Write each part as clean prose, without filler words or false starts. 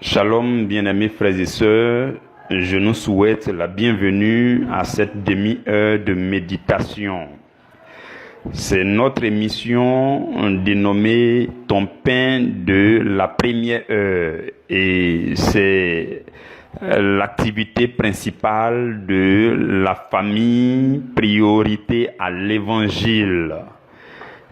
Shalom, bien-aimés frères et sœurs, je nous souhaite la bienvenue à cette demi-heure de méditation. C'est notre émission dénommée Ton pain de la première heure et c'est l'activité principale de la famille Priorité à l'Évangile.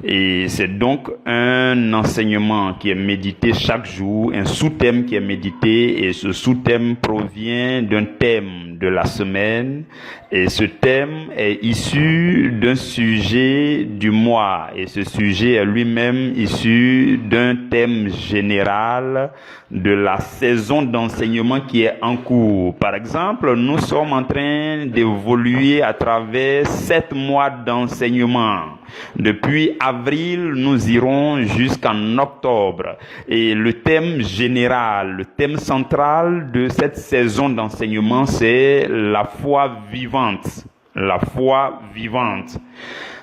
Et c'est donc un enseignement qui est médité chaque jour, un sous-thème qui est médité, et ce sous-thème provient d'un thème de la semaine, et ce thème est issu d'un sujet du mois, et ce sujet est lui-même issu d'un thème général de la saison d'enseignement qui est en cours. Par exemple, nous sommes en train d'évoluer à travers 7 mois d'enseignement. Depuis avril, nous irons jusqu'en octobre. Et le thème général, le thème central de cette saison d'enseignement, c'est la foi vivante. La foi vivante.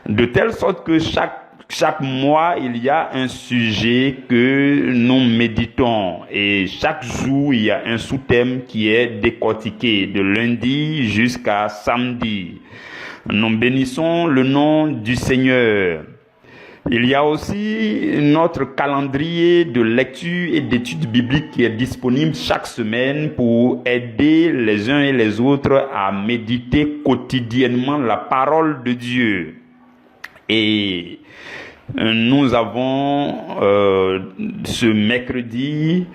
De telle sorte que chaque mois, il y a un sujet que nous méditons et chaque jour, il y a un sous-thème qui est décortiqué de lundi jusqu'à samedi. Nous bénissons le nom du Seigneur. Il y a aussi notre calendrier de lecture et d'études bibliques qui est disponible chaque semaine pour aider les uns et les autres à méditer quotidiennement la parole de Dieu. Et nous avons ce mercredi,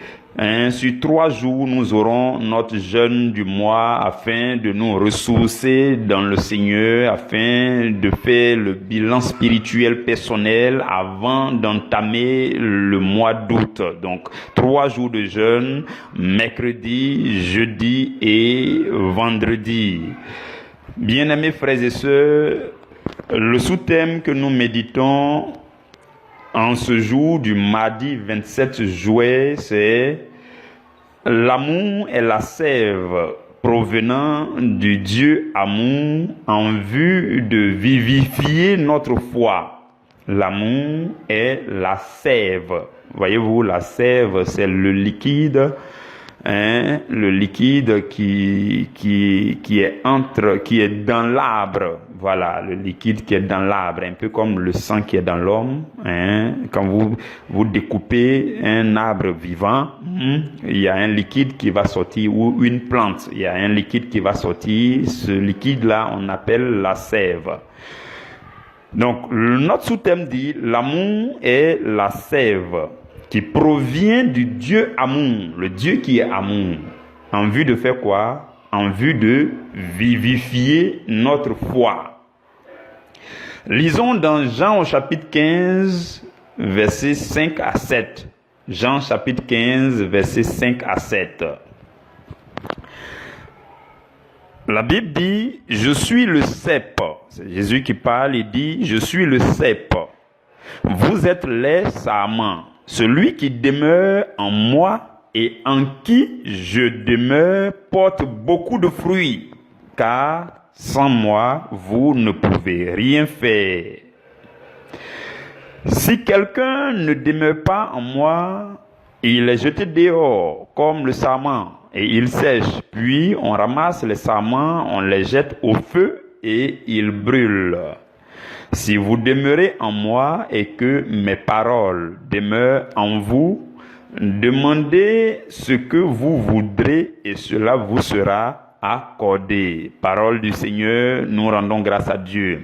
sur 3 jours, nous aurons notre jeûne du mois afin de nous ressourcer dans le Seigneur, afin de faire le bilan spirituel personnel avant d'entamer le mois d'août. Donc, 3 jours de jeûne, mercredi, jeudi et vendredi. Bien-aimés frères et sœurs, le sous-thème que nous méditons en ce jour du mardi 27 juillet, c'est l'amour est la sève provenant du Dieu amour en vue de vivifier notre foi. L'amour est la sève. Voyez-vous, la sève, c'est le liquide. Le liquide qui est dans l'arbre. Voilà, le liquide qui est dans l'arbre, un peu comme le sang qui est dans l'homme. Quand vous découpez un arbre vivant, il y a un liquide qui va sortir, ou une plante, il y a un liquide qui va sortir. Ce liquide-là, on appelle la sève. Donc, notre sous-thème dit, l'amour est la sève qui provient du Dieu amour, le Dieu qui est amour. En vue de faire quoi? En vue de vivifier notre foi. Lisons dans Jean au chapitre 15, versets 5 à 7. Jean chapitre 15, versets 5 à 7. La Bible dit, je suis le cep. C'est Jésus qui parle, il dit, je suis le cep. Vous êtes les sarments. Celui qui demeure en moi et en qui je demeure porte beaucoup de fruits, car sans moi, vous ne pouvez rien faire. Si quelqu'un ne demeure pas en moi, il est jeté dehors comme le sarment et il sèche. Puis on ramasse les sarments, on les jette au feu et ils brûlent. Si vous demeurez en moi et que mes paroles demeurent en vous, demandez ce que vous voudrez et cela vous sera accordé. Parole du Seigneur, nous rendons grâce à Dieu.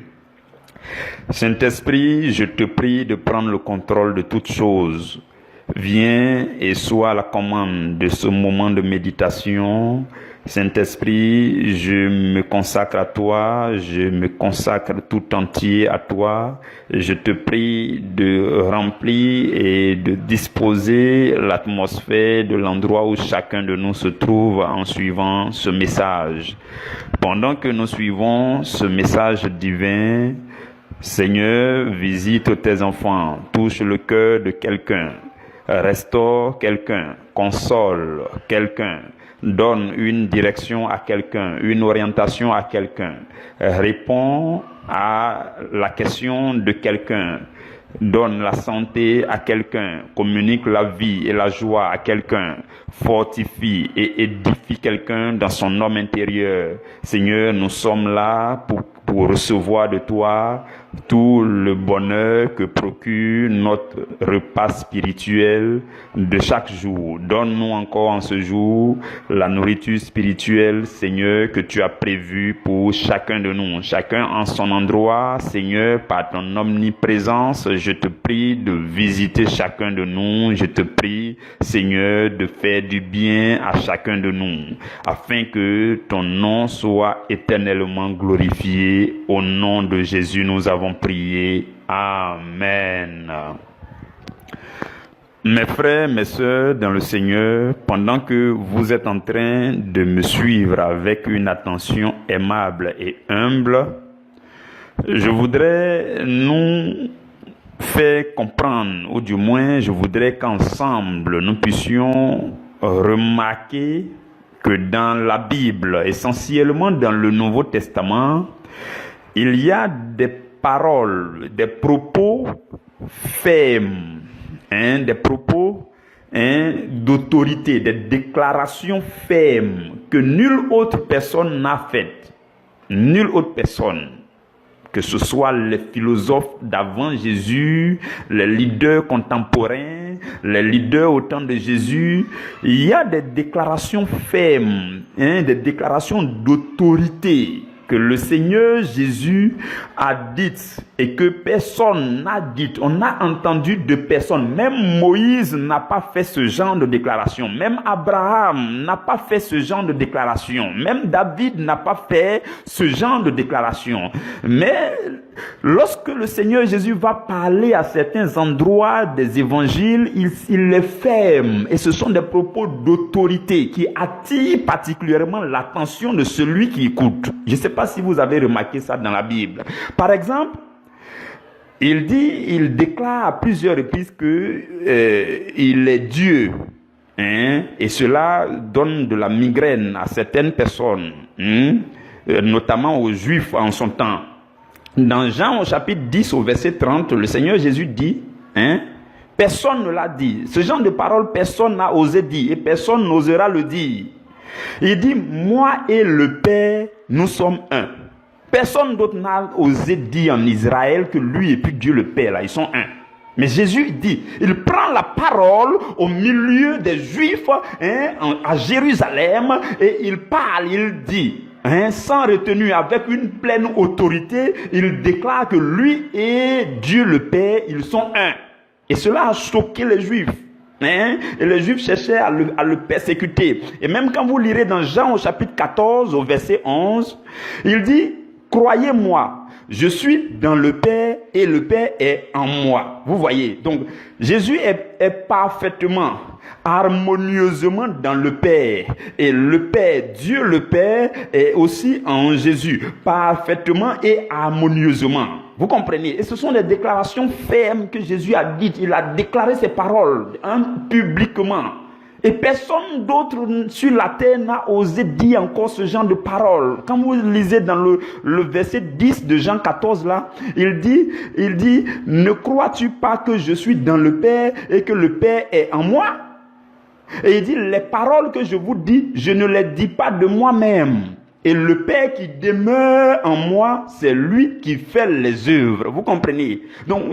Saint-Esprit, je te prie de prendre le contrôle de toutes choses. Viens et sois à la commande de ce moment de méditation. Saint-Esprit, je me consacre à toi, je me consacre tout entier à toi. Je te prie de remplir et de disposer l'atmosphère de l'endroit où chacun de nous se trouve en suivant ce message. Pendant que nous suivons ce message divin, Seigneur, visite tes enfants, touche le cœur de quelqu'un, restaure quelqu'un, console quelqu'un, donne une direction à quelqu'un, une orientation à quelqu'un, réponds à la question de quelqu'un, Donne la santé à quelqu'un, communique la vie et la joie à quelqu'un, fortifie et édifie quelqu'un dans son homme intérieur. Seigneur, nous sommes là pour recevoir de toi tout le bonheur que procure notre repas spirituel de chaque jour. Donne-nous encore en ce jour la nourriture spirituelle, Seigneur, que tu as prévue pour chacun de nous, chacun en son endroit. Seigneur, par ton omniprésence, je te prie de visiter chacun de nous. Je te prie, Seigneur, de faire du bien à chacun de nous, afin que ton nom soit éternellement glorifié. Au nom de Jésus, nous avons prié. Amen. Mes frères, mes sœurs dans le Seigneur, pendant que vous êtes en train de me suivre avec une attention aimable et humble, je voudrais nous faire comprendre, ou du moins je voudrais qu'ensemble nous puissions remarquer que dans la Bible, essentiellement dans le Nouveau Testament, il y a des paroles, des propos fermes, des propos d'autorité, des déclarations fermes que nulle autre personne n'a faites. Nulle autre personne, que ce soit les philosophes d'avant Jésus, les leaders contemporains, les leaders au temps de Jésus, il y a des déclarations fermes, des déclarations d'autorité que le Seigneur Jésus a dites et que personne n'a dites. On n'a entendu de personne. Même Moïse n'a pas fait ce genre de déclaration. Même Abraham n'a pas fait ce genre de déclaration. Même David n'a pas fait ce genre de déclaration. Mais lorsque le Seigneur Jésus va parler à certains endroits des évangiles, il les ferme. Et ce sont des propos d'autorité qui attirent particulièrement l'attention de celui qui écoute. Je ne sais pas si vous avez remarqué ça dans la Bible. Par exemple, il déclare à plusieurs reprises que il est Dieu. Et cela donne de la migraine à certaines personnes, notamment aux Juifs en son temps. Dans Jean au chapitre 10 au verset 30, le Seigneur Jésus dit, personne ne l'a dit. Ce genre de parole, personne n'a osé dire et personne n'osera le dire. Il dit, moi et le Père, nous sommes un. Personne d'autre n'a osé dire en Israël que lui et puis Dieu le Père, là, ils sont un. Mais Jésus dit, il prend la parole au milieu des Juifs à Jérusalem et il parle, il dit, sans retenue, avec une pleine autorité, il déclare que lui et Dieu le Père, ils sont un. Et cela a choqué les Juifs. Et les Juifs cherchaient à le persécuter. Et même quand vous lirez dans Jean au chapitre 14 au verset 11, il dit, croyez-moi, je suis dans le Père et le Père est en moi. Vous voyez, donc Jésus est parfaitement, harmonieusement dans le Père. Et le Père, Dieu le Père, est aussi en Jésus, parfaitement et harmonieusement. Vous comprenez? Et ce sont des déclarations fermes que Jésus a dites. Il a déclaré ces paroles publiquement. Et personne d'autre sur la terre n'a osé dire encore ce genre de paroles. Quand vous lisez dans le verset 10 de Jean 14 là, il dit, ne crois-tu pas que je suis dans le Père et que le Père est en moi? Et il dit, les paroles que je vous dis, je ne les dis pas de moi-même. Et le Père qui demeure en moi, c'est lui qui fait les œuvres. Vous comprenez? Donc,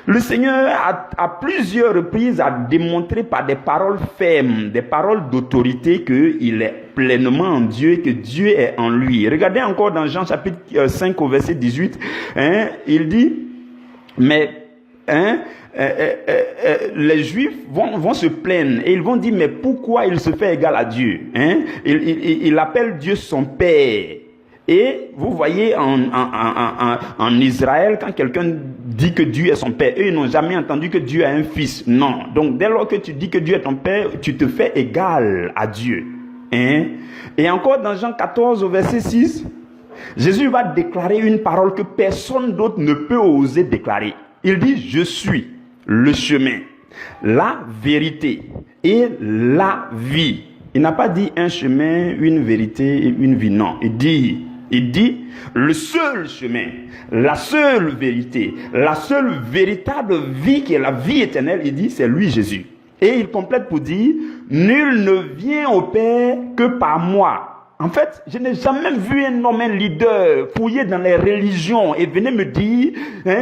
le Seigneur, à plusieurs reprises, a démontré par des paroles fermes, des paroles d'autorité, qu'il est pleinement en Dieu et que Dieu est en lui. Regardez encore dans Jean chapitre 5 au verset 18, il dit, mais les Juifs vont se plaindre et ils vont dire, mais pourquoi il se fait égal à Dieu? Il appelle Dieu son Père. Et vous voyez en Israël, quand quelqu'un dit que Dieu est son Père, eux ils n'ont jamais entendu que Dieu a un fils. Non. Donc dès lors que tu dis que Dieu est ton Père, tu te fais égal à Dieu. Et encore dans Jean 14 au verset 6, Jésus va déclarer une parole que personne d'autre ne peut oser déclarer. Il dit, je suis le chemin, la vérité et la vie. Il n'a pas dit un chemin, une vérité et une vie. Non, il dit, Il dit, le seul chemin, la seule vérité, la seule véritable vie qui est la vie éternelle, il dit, c'est lui Jésus. Et il complète pour dire, nul ne vient au Père que par moi. En fait, je n'ai jamais vu un homme, un leader, fouiller dans les religions et venir me dire,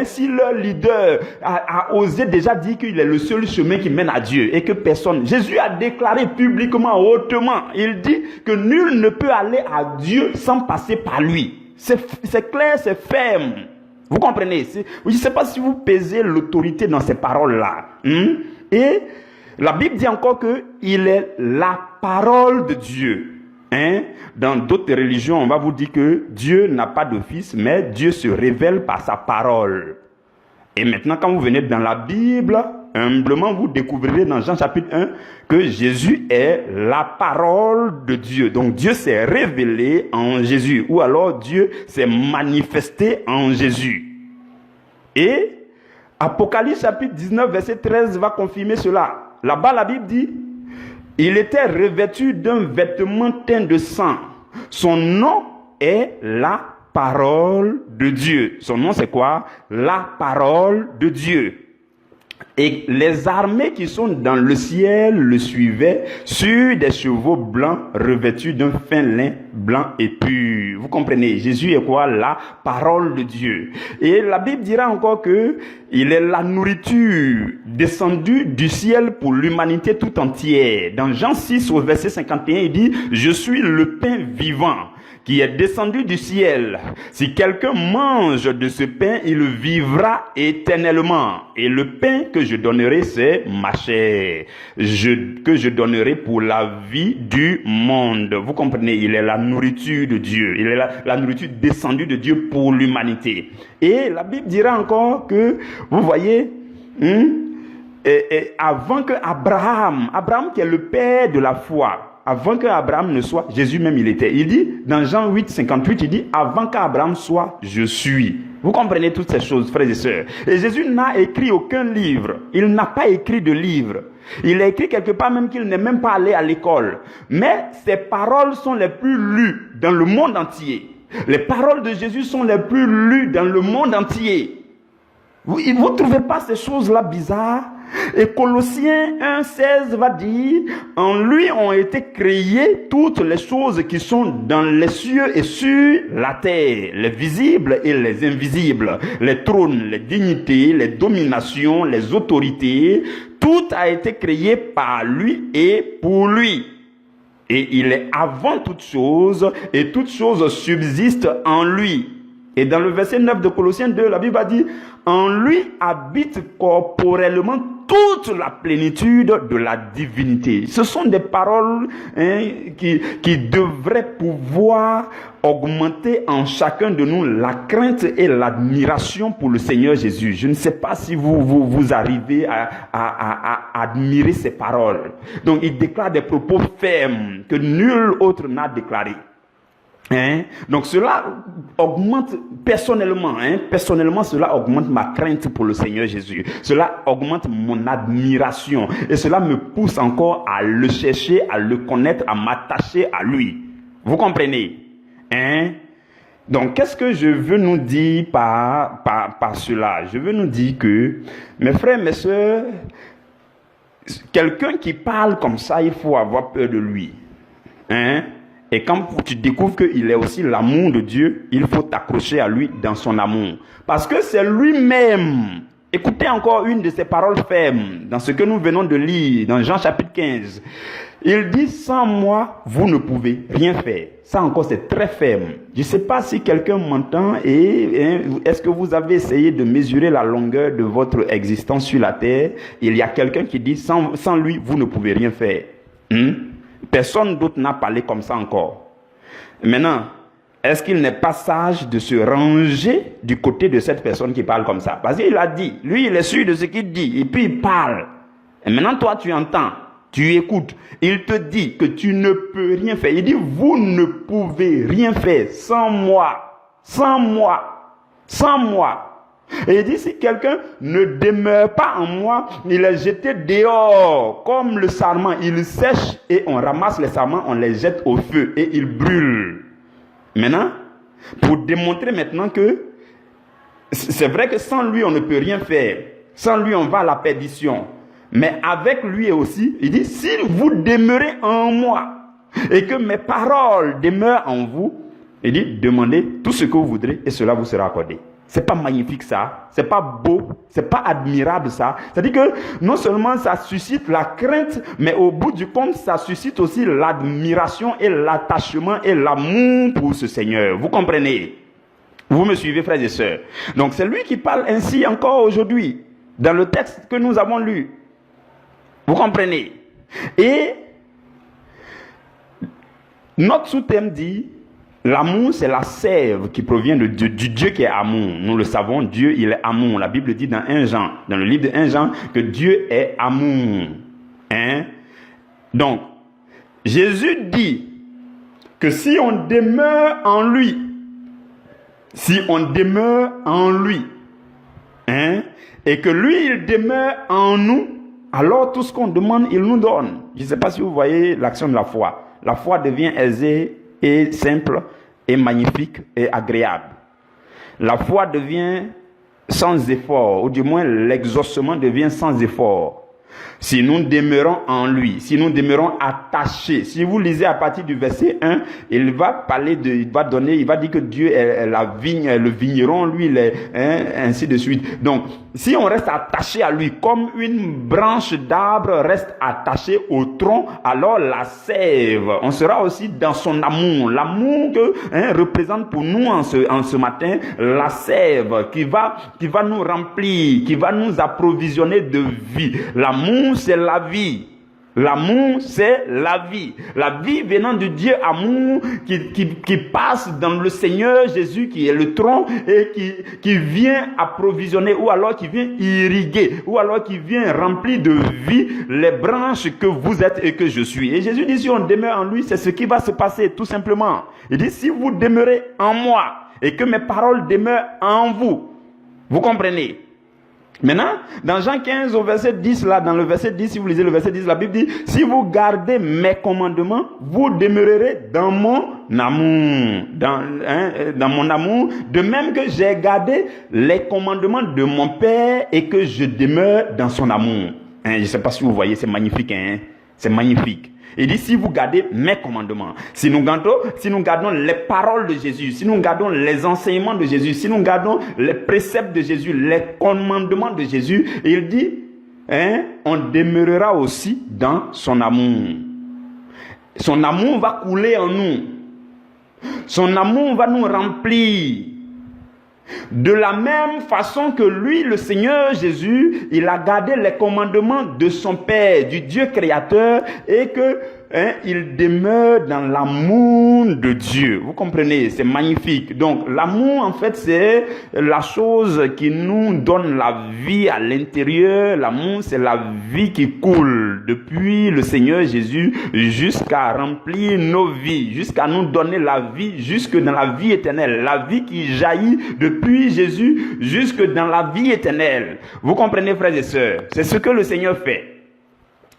si leur leader a osé déjà dire qu'il est le seul chemin qui mène à Dieu et que personne. Jésus a déclaré publiquement, hautement, il dit que nul ne peut aller à Dieu sans passer par lui. C'est clair, c'est ferme. Vous comprenez? Je ne sais pas si vous pesez l'autorité dans ces paroles-là. Et la Bible dit encore qu'il est la parole de Dieu. Dans d'autres religions, on va vous dire que Dieu n'a pas de fils, mais Dieu se révèle par sa parole. Et maintenant, quand vous venez dans la Bible, humblement, vous découvrirez dans Jean chapitre 1 que Jésus est la parole de Dieu. Donc Dieu s'est révélé en Jésus, ou alors Dieu s'est manifesté en Jésus. Et Apocalypse chapitre 19, verset 13 va confirmer cela. Là-bas, la Bible dit, il était revêtu d'un vêtement teint de sang. Son nom est la parole de Dieu. Son nom c'est quoi? La parole de Dieu. Et les armées qui sont dans le ciel le suivaient sur des chevaux blancs revêtus d'un fin lin blanc et pur. Vous comprenez? Jésus est quoi? La parole de Dieu. Et la Bible dira encore que il est la nourriture descendue du ciel pour l'humanité tout entière. Dans Jean 6 au verset 51, il dit, je suis le pain vivant qui est descendu du ciel. Si quelqu'un mange de ce pain, il vivra éternellement. Et le pain que je donnerai, c'est ma chair, que je donnerai pour la vie du monde. Vous comprenez, il est la nourriture de Dieu. Il est la nourriture descendue de Dieu pour l'humanité. Et la Bible dira encore que, vous voyez, avant que Abraham qui est le père de la foi, avant qu'Abraham ne soit, Jésus même il était. Il dit, dans Jean 8, 58, il dit, avant qu'Abraham soit, je suis. Vous comprenez toutes ces choses, frères et sœurs. Et Jésus n'a écrit aucun livre. Il n'a pas écrit de livre. Il a écrit quelque part même qu'il n'est même pas allé à l'école. Mais ses paroles sont les plus lues dans le monde entier. Les paroles de Jésus sont les plus lues dans le monde entier. Vous ne trouvez pas ces choses-là bizarres? Et Colossiens 1,16 va dire, en lui ont été créées toutes les choses qui sont dans les cieux et sur la terre, les visibles et les invisibles, les trônes, les dignités, les dominations, les autorités, tout a été créé par lui et pour lui. Et il est avant toutes choses, et toutes choses subsistent en lui. Et dans le verset 9 de Colossiens 2, la Bible a dit, en lui habite corporellement toute la plénitude de la divinité. Ce sont des paroles qui devraient pouvoir augmenter en chacun de nous la crainte et l'admiration pour le Seigneur Jésus. Je ne sais pas si vous arrivez à admirer ces paroles. Donc il déclare des propos fermes que nul autre n'a déclarés. Donc cela augmente personnellement, cela augmente ma crainte pour le Seigneur Jésus. Cela augmente mon admiration et cela me pousse encore à le chercher, à le connaître, à m'attacher à lui. Vous comprenez? Donc qu'est-ce que je veux nous dire par cela? Je veux nous dire que, mes frères, mes sœurs, quelqu'un qui parle comme ça, il faut avoir peur de lui. Et quand tu découvres qu'il est aussi l'amour de Dieu, il faut t'accrocher à lui dans son amour. Parce que c'est lui-même. Écoutez encore une de ses paroles fermes dans ce que nous venons de lire dans Jean chapitre 15. Il dit, sans moi, vous ne pouvez rien faire. Ça encore, c'est très ferme. Je ne sais pas si quelqu'un m'entend et est-ce que vous avez essayé de mesurer la longueur de votre existence sur la terre? Il y a quelqu'un qui dit, sans lui, vous ne pouvez rien faire. Personne d'autre n'a parlé comme ça encore. Maintenant, est-ce qu'il n'est pas sage de se ranger du côté de cette personne qui parle comme ça? Parce qu'il a dit, lui il est sûr de ce qu'il dit, et puis il parle. Et maintenant toi tu entends, tu écoutes. Il te dit que tu ne peux rien faire. Il dit, vous ne pouvez rien faire sans moi. Sans moi. Sans moi. Et il dit, si quelqu'un ne demeure pas en moi, il est jeté dehors, comme le sarment. Il sèche et on ramasse les sarments, on les jette au feu et ils brûlent. Maintenant, pour démontrer maintenant que c'est vrai que sans lui, on ne peut rien faire. Sans lui, on va à la perdition. Mais avec lui aussi, il dit, si vous demeurez en moi et que mes paroles demeurent en vous, il dit, demandez tout ce que vous voudrez et cela vous sera accordé. C'est pas magnifique ça, c'est pas beau, c'est pas admirable ça. C'est-à-dire que non seulement ça suscite la crainte, mais au bout du compte, ça suscite aussi l'admiration et l'attachement et l'amour pour ce Seigneur. Vous comprenez? Vous me suivez, frères et sœurs? Donc c'est lui qui parle ainsi encore aujourd'hui, dans le texte que nous avons lu. Vous comprenez? Et notre sous-thème dit, l'amour, c'est la sève qui provient du Dieu qui est amour. Nous le savons, Dieu, il est amour. La Bible dit dans 1 Jean, dans le livre de 1 Jean, que Dieu est amour. Hein? Donc, Jésus dit que si on demeure en lui, hein, et que lui, il demeure en nous, alors tout ce qu'on demande, il nous donne. Je ne sais pas si vous voyez l'action de la foi. La foi devient aisée et simple, et magnifique, et agréable. La foi devient sans effort, ou du moins l'exaucement devient sans effort. Si nous demeurons en lui, si nous demeurons attachés, si vous lisez à partir du verset 1, il va parler il va dire que Dieu est la vigne, le vigneron, lui, ainsi de suite. Donc, si on reste attaché à lui, comme une branche d'arbre reste attachée au tronc, alors la sève, on sera aussi dans son amour. L'amour que représente pour nous en ce matin, la sève qui va nous remplir, qui va nous approvisionner de vie. L'amour, c'est la vie. L'amour, c'est la vie. La vie venant de Dieu amour qui passe dans le Seigneur Jésus qui est le tronc et qui vient approvisionner ou alors qui vient irriguer ou alors qui vient remplir de vie les branches que vous êtes et que je suis. Et Jésus dit, si on demeure en lui, c'est ce qui va se passer tout simplement. Il dit, si vous demeurez en moi et que mes paroles demeurent en vous, vous comprenez? Maintenant, dans Jean 15 au verset 10, là, dans le verset 10, si vous lisez le verset 10, la Bible dit, si vous gardez mes commandements, vous demeurerez dans mon amour, dans mon amour, de même que j'ai gardé les commandements de mon Père et que je demeure dans son amour. Je ne sais pas si vous voyez, c'est magnifique, c'est magnifique. Il dit, si vous gardez mes commandements, si nous gardons les paroles de Jésus, si nous gardons les enseignements de Jésus, si nous gardons les préceptes de Jésus, les commandements de Jésus, il dit, on demeurera aussi dans son amour. Son amour va couler en nous. Son amour va nous remplir. De la même façon que lui, le Seigneur Jésus, il a gardé les commandements de son Père, du Dieu créateur, et que il demeure dans l'amour de Dieu. Vous comprenez? C'est magnifique. Donc, l'amour, en fait, c'est la chose qui nous donne la vie à l'intérieur. L'amour, c'est la vie qui coule depuis le Seigneur Jésus jusqu'à remplir nos vies, jusqu'à nous donner la vie, jusque dans la vie éternelle. La vie qui jaillit depuis Jésus jusque dans la vie éternelle. Vous comprenez, frères et sœurs? C'est ce que le Seigneur fait.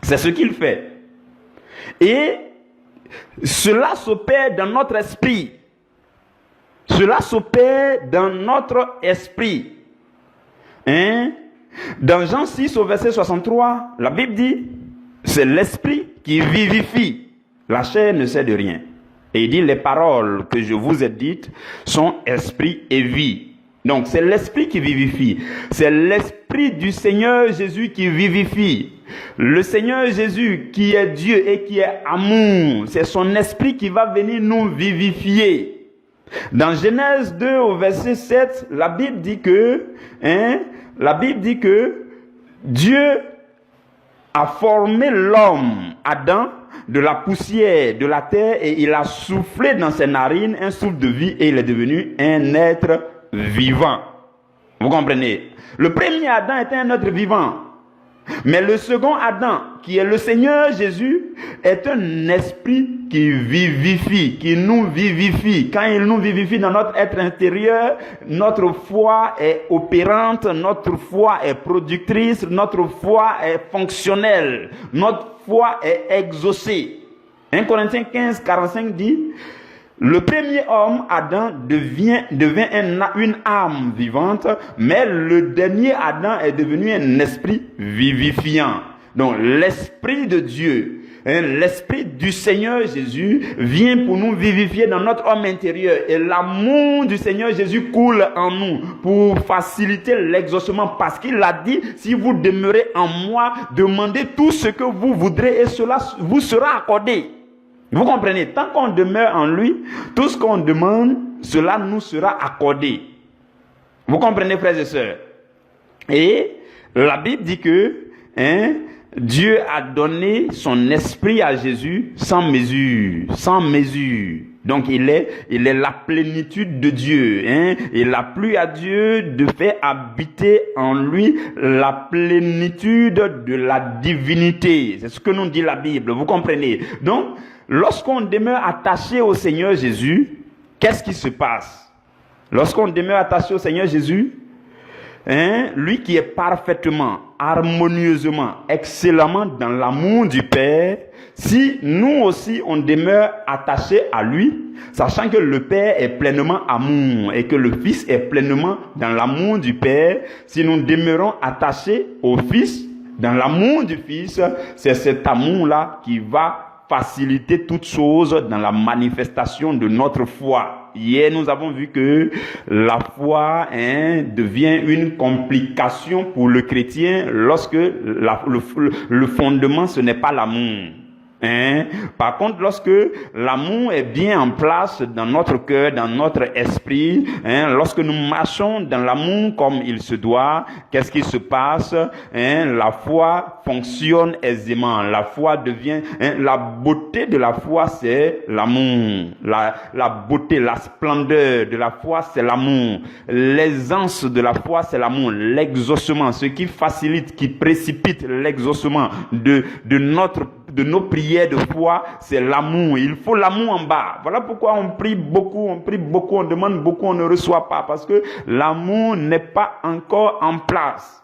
C'est ce qu'il fait. Et cela s'opère dans notre esprit. Cela s'opère dans notre esprit. Dans Jean 6 au verset 63, la Bible dit, c'est l'esprit qui vivifie. La chair ne sait de rien. Et il dit, les paroles que je vous ai dites sont esprit et vie. Donc c'est l'esprit qui vivifie. C'est l'esprit du Seigneur Jésus qui vivifie. Le Seigneur Jésus qui est Dieu et qui est amour, c'est son esprit qui va venir nous vivifier. Dans Genèse 2 au verset 7, la Bible dit que Dieu a formé l'homme, Adam, de la poussière de la terre et il a soufflé dans ses narines un souffle de vie et il est devenu un être vivant. Vous comprenez? Le premier Adam était un être vivant. Mais le second Adam, qui est le Seigneur Jésus, est un esprit qui vivifie, qui nous vivifie. Quand il nous vivifie dans notre être intérieur, notre foi est opérante, notre foi est productrice, notre foi est fonctionnelle, notre foi est exaucée. 1 Corinthiens 15, 45 dit, Le premier homme, Adam, devient une âme vivante, mais le dernier Adam est devenu un esprit vivifiant. Donc l'esprit de Dieu, l'esprit du Seigneur Jésus vient pour nous vivifier dans notre homme intérieur. Et l'amour du Seigneur Jésus coule en nous pour faciliter l'exaucement. Parce qu'il a dit, si vous demeurez en moi, demandez tout ce que vous voudrez et cela vous sera accordé. Vous comprenez? Tant qu'on demeure en lui, tout ce qu'on demande, cela nous sera accordé. Vous comprenez, frères et sœurs? Et la Bible dit que Dieu a donné son esprit à Jésus sans mesure, sans mesure. Donc il est la plénitude de Dieu. Il a plu à Dieu de faire habiter en lui la plénitude de la divinité. C'est ce que nous dit la Bible, vous comprenez? Donc, lorsqu'on demeure attaché au Seigneur Jésus, qu'est-ce qui se passe? Lorsqu'on demeure attaché au Seigneur Jésus, lui qui est parfaitement, harmonieusement, excellemment dans l'amour du Père, si nous aussi on demeure attachés à lui, sachant que le Père est pleinement amour et que le Fils est pleinement dans l'amour du Père, si nous demeurons attachés au Fils, dans l'amour du Fils, c'est cet amour-là qui va faciliter toutes choses dans la manifestation de notre foi. Hier, nous avons vu que la foi devient une complication pour le chrétien lorsque le fondement, ce n'est pas l'amour. Par contre, lorsque l'amour est bien en place dans notre cœur, dans notre esprit, lorsque nous marchons dans l'amour comme il se doit, qu'est-ce qui se passe? La foi fonctionne aisément. La foi devient, la beauté de la foi, c'est l'amour. La beauté, la splendeur de la foi, c'est l'amour. L'aisance de la foi, c'est l'amour. L'exaucement, ce qui facilite, qui précipite l'exaucement de nos prières de foi, c'est l'amour. Il faut l'amour en bas. Voilà pourquoi on prie beaucoup, on demande beaucoup, on ne reçoit pas. Parce que l'amour n'est pas encore en place.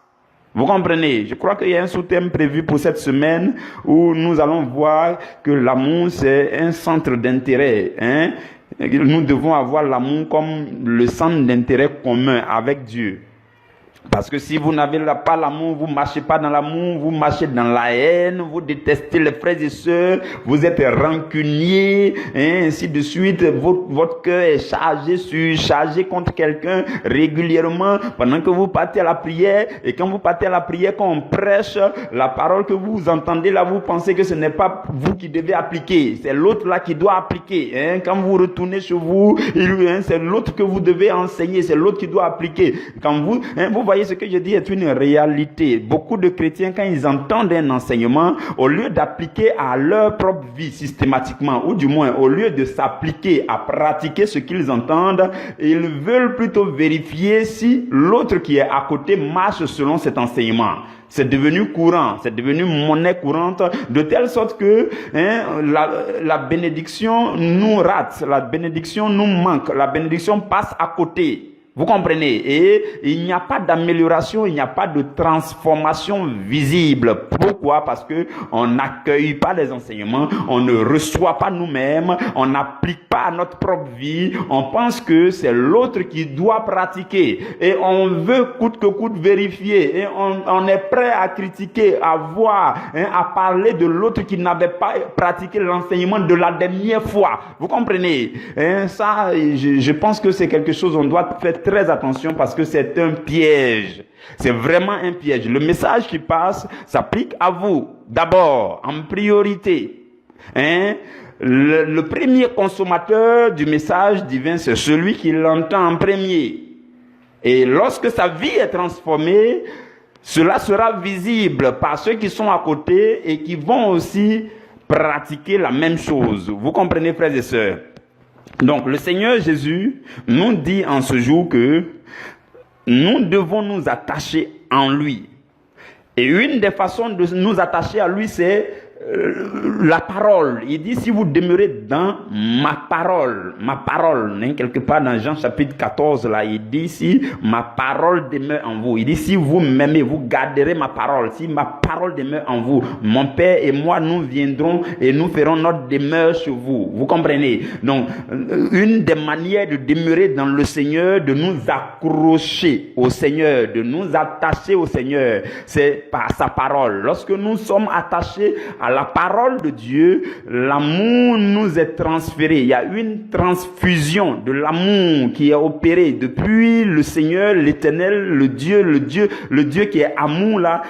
Vous comprenez? Je crois qu'il y a un sous-thème prévu pour cette semaine où nous allons voir que l'amour, c'est un centre d'intérêt. Nous devons avoir l'amour comme le centre d'intérêt commun avec Dieu. Parce que si vous n'avez pas l'amour, vous marchez pas dans l'amour, vous marchez dans la haine, vous détestez les frères et sœurs, vous êtes rancunier, ainsi de suite. Votre cœur est surchargé contre quelqu'un régulièrement pendant que vous partez à la prière. Et quand vous partez à la prière, quand on prêche, la parole que vous entendez là, vous pensez que ce n'est pas vous qui devez appliquer, c'est l'autre là qui doit appliquer. Quand vous retournez chez vous, c'est l'autre que vous devez enseigner, c'est l'autre qui doit appliquer. Quand vous voyez, ce que je dis est une réalité. Beaucoup de chrétiens, quand ils entendent un enseignement, au lieu d'appliquer à leur propre vie systématiquement, ou du moins au lieu de s'appliquer à pratiquer ce qu'ils entendent, ils veulent plutôt vérifier si l'autre qui est à côté marche selon cet enseignement. C'est devenu courant, c'est devenu monnaie courante, de telle sorte que la bénédiction nous rate, la bénédiction nous manque, la bénédiction passe à côté. Vous comprenez? Et il n'y a pas d'amélioration, il n'y a pas de transformation visible. Pourquoi? Parce que on n'accueille pas les enseignements, on ne reçoit pas nous-mêmes, on n'applique pas à notre propre vie, on pense que c'est l'autre qui doit pratiquer. Et on veut coûte que coûte vérifier. Et on est prêt à critiquer, à voir, à parler de l'autre qui n'avait pas pratiqué l'enseignement de la dernière fois. Vous comprenez? Ça, je pense que c'est quelque chose, on doit faire très attention parce que c'est un piège. C'est vraiment un piège. Le message qui passe s'applique à vous d'abord, en priorité. Le premier consommateur du message divin, c'est celui qui l'entend en premier. Et lorsque sa vie est transformée, cela sera visible par ceux qui sont à côté et qui vont aussi pratiquer la même chose. Vous comprenez, frères et sœurs? Donc, le Seigneur Jésus nous dit en ce jour que nous devons nous attacher en lui. Et une des façons de nous attacher à lui, c'est la parole. Il dit, si vous demeurez dans ma parole, hein, quelque part dans Jean chapitre 14, là, il dit, si ma parole demeure en vous. Il dit, si vous m'aimez, vous garderez ma parole. Si ma parole demeure en vous, mon Père et moi, nous viendrons et nous ferons notre demeure chez vous. Vous comprenez? Donc, une des manières de demeurer dans le Seigneur, de nous accrocher au Seigneur, de nous attacher au Seigneur, c'est par sa parole. Lorsque nous sommes attachés à la parole de Dieu, l'amour nous est transféré. Il y a une transfusion de l'amour qui est opérée depuis le Seigneur, l'Éternel, le Dieu qui est amour là,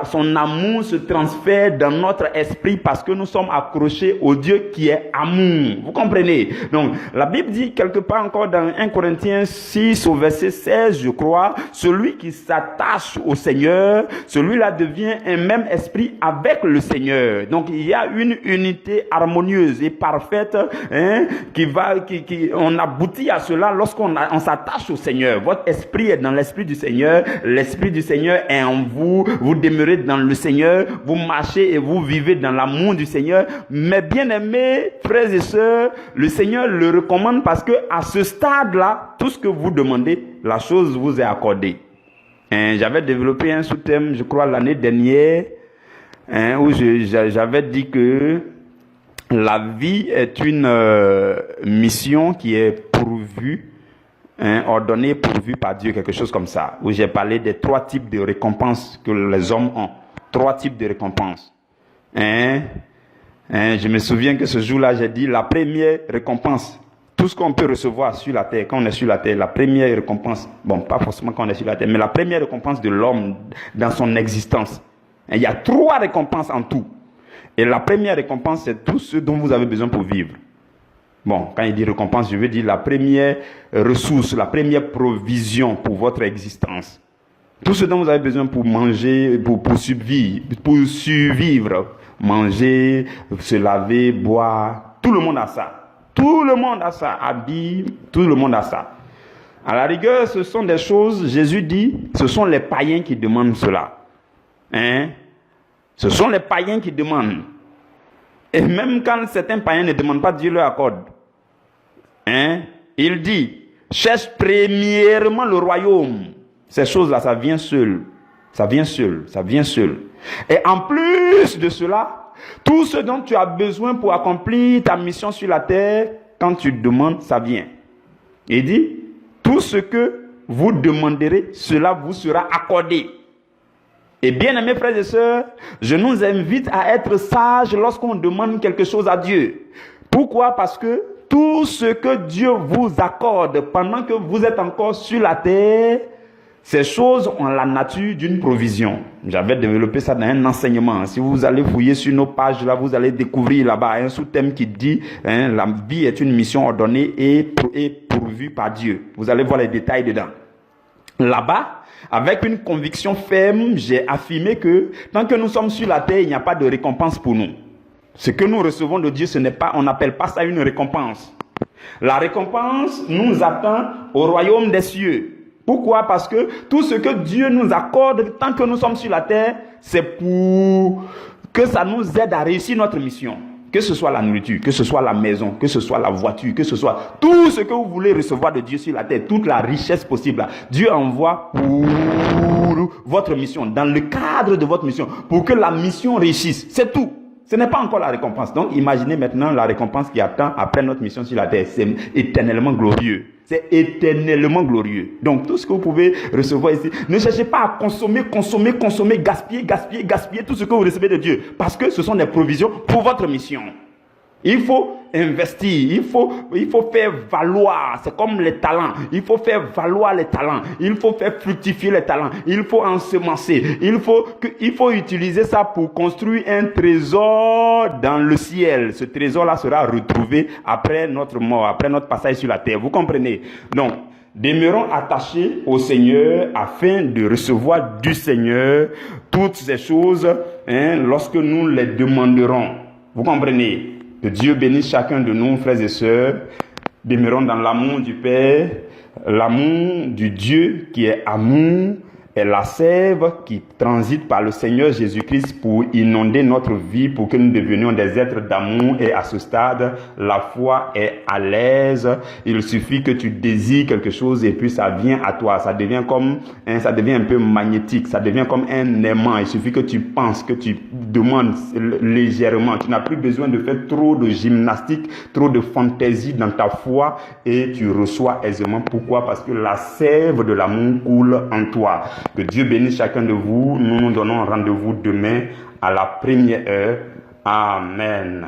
son amour se transfère dans notre esprit parce que nous sommes accrochés au Dieu qui est amour. Vous comprenez? Donc, la Bible dit quelque part encore dans 1 Corinthiens 6 au verset 16, je crois, celui qui s'attache au Seigneur, celui-là devient un même esprit avec le Seigneur. Donc, il y a une unité harmonieuse et parfaite, hein, on aboutit à cela lorsqu'on s'attache au Seigneur. Votre esprit est dans l'esprit du Seigneur est en vous, vous demeurez dans le Seigneur, vous marchez et vous vivez dans l'amour du Seigneur. Mais bien aimés, frères et sœurs, le Seigneur le recommande parce que à ce stade-là, tout ce que vous demandez, la chose vous est accordée. Hein, j'avais développé un sous-thème, je crois, l'année dernière, hein, où j'avais dit que la vie est une mission qui est pourvue, hein, ordonnée, pourvue par Dieu, quelque chose comme ça, où j'ai parlé des 3 types de récompenses que les hommes ont. 3 types de récompenses. Hein, je me souviens que ce jour-là, j'ai dit la première récompense, tout ce qu'on peut recevoir sur la terre, quand on est sur la terre, la première récompense, bon, pas forcément quand on est sur la terre, mais la première récompense de l'homme dans son existence. Il y a 3 récompenses en tout. Et la première récompense, c'est tout ce dont vous avez besoin pour vivre. Bon, quand il dit récompense, je veux dire la première ressource, la première provision pour votre existence. Tout ce dont vous avez besoin pour manger, pour survivre. Manger, se laver, boire, tout le monde a ça. Tout le monde a ça. Habiller, tout le monde a ça. À la rigueur, ce sont des choses, Jésus dit, ce sont les païens qui demandent cela. Hein? Ce sont les païens qui demandent. Et même quand certains païens ne demandent pas, Dieu leur accorde. Hein? Il dit, cherche premièrement le royaume. Ces choses-là, ça vient seul. Ça vient seul. Ça vient seul. Et en plus de cela, tout ce dont tu as besoin pour accomplir ta mission sur la terre, quand tu demandes, ça vient. Il dit, tout ce que vous demanderez, cela vous sera accordé. Et bien aimés frères et sœurs, je nous invite à être sages lorsqu'on demande quelque chose à Dieu. Pourquoi? Parce que tout ce que Dieu vous accorde pendant que vous êtes encore sur la terre, ces choses ont la nature d'une provision. J'avais développé ça dans un enseignement. Si vous allez fouiller sur nos pages, là, vous allez découvrir là-bas un sous-thème qui dit hein, la vie est une mission ordonnée et pourvue par Dieu. Vous allez voir les détails dedans. Là-bas, avec une conviction ferme, j'ai affirmé que tant que nous sommes sur la terre, il n'y a pas de récompense pour nous. Ce que nous recevons de Dieu, ce n'est pas, on n'appelle pas ça une récompense. La récompense nous attend au royaume des cieux. Pourquoi? Parce que tout ce que Dieu nous accorde tant que nous sommes sur la terre, c'est pour que ça nous aide à réussir notre mission. Que ce soit la nourriture, que ce soit la maison, que ce soit la voiture, que ce soit tout ce que vous voulez recevoir de Dieu sur la terre, toute la richesse possible, Dieu envoie pour votre mission, dans le cadre de votre mission, pour que la mission réussisse. C'est tout. Ce n'est pas encore la récompense. Donc, imaginez maintenant la récompense qui attend après notre mission sur la terre. C'est éternellement glorieux. C'est éternellement glorieux. Donc, tout ce que vous pouvez recevoir ici, ne cherchez pas à consommer, gaspiller tout ce que vous recevez de Dieu. Parce que ce sont des provisions pour votre mission. Il faut investir, il faut faire valoir, c'est comme les talents, il faut faire valoir les talents, il faut faire fructifier les talents, il faut ensemencer, il faut utiliser ça pour construire un trésor dans le ciel. Ce trésor-là sera retrouvé après notre mort, après notre passage sur la terre. Vous comprenez? Donc, demeurons attachés au Seigneur afin de recevoir du Seigneur toutes ces choses hein, lorsque nous les demanderons. Vous comprenez? Que Dieu bénisse chacun de nous, frères et sœurs. Demeurons dans l'amour du Père, l'amour du Dieu qui est amour, est la sève qui transite par le Seigneur Jésus-Christ pour inonder notre vie, pour que nous devenions des êtres d'amour. Et à ce stade, la foi est à l'aise. Il suffit que tu désires quelque chose et puis ça vient à toi. Ça devient un peu magnétique. Ça devient comme un aimant. Il suffit que tu penses, que tu demandes légèrement. Tu n'as plus besoin de faire trop de gymnastique, trop de fantaisie dans ta foi et tu reçois aisément. Pourquoi? Parce que la sève de l'amour coule en toi. Que Dieu bénisse chacun de vous. Nous nous donnons rendez-vous demain à la première heure. Amen.